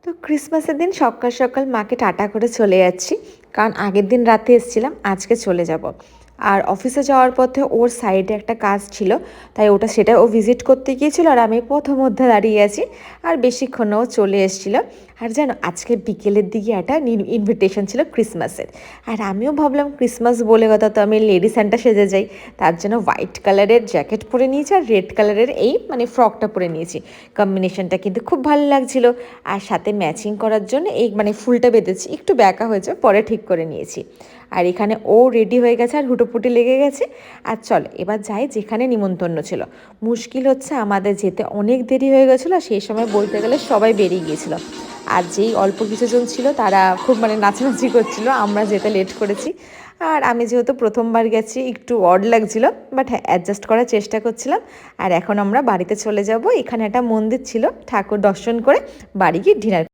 তো ক্রিসমাসের দিন সকাল সকাল মাকে টাটা করে চলে যাচ্ছি, কারণ আগের দিন রাতে এসেছিলাম, আজকে চলে যাব। আর অফিসে যাওয়ার পথে ওর সাইডে একটা কাজ ছিল, তাই সেটা ও ভিজিট করতে গিয়েছিল, আর আমি পথ মধ্যে দাঁড়িয়ে আছি। আর বেশিক্ষণ ও চলে এসেছিল। আর জানো, আজকে বিকেলের দিকে একটা ইনভিটেশন ছিল ক্রিসমাসের। আর আমিও ভাবলাম ক্রিসমাস বলে কথা, তো আমি লেডি স্যান্টা সেজে যাই। তার জন্য হোয়াইট কালারের জ্যাকেট পরে নিয়েছি আর রেড কালারের এই ফ্রকটা পরে নিয়েছি। কম্বিনেশনটা কিন্তু খুব ভালো লাগছিল। আর সাথে ম্যাচিং করার জন্য এই ফুলটা বেঁধেছি, একটু ব্যাকা হয়েছে, পরে ঠিক করে নিয়েছি। আর এখানে ও রেডি হয়ে গেছে আর হুটোপুটি লেগে গেছে। আর চল এবার যাই যেখানে নিমন্ত্রণ ছিল। মুশকিল হচ্ছে আমাদের যেতে অনেক দেরি হয়ে গেছিলো, সেই সময় বলতে গেলে সবাই বেরিয়ে গিয়েছিলো। আর যেই অল্প কিছুজন ছিল তারা খুব নাচানাচি করছিল, আমরা যেতে লেট করেছি। আর আমি যেহেতু প্রথমবার গেছি, একটু অড লাগছিল, বাট হ্যাঁ, অ্যাডজাস্ট করার চেষ্টা করছিলাম। আর এখন আমরা বাড়িতে চলে যাব। এখানে একটা মন্দির ছিল, ঠাকুর দর্শন করে বাড়ি গিয়ে ডিনার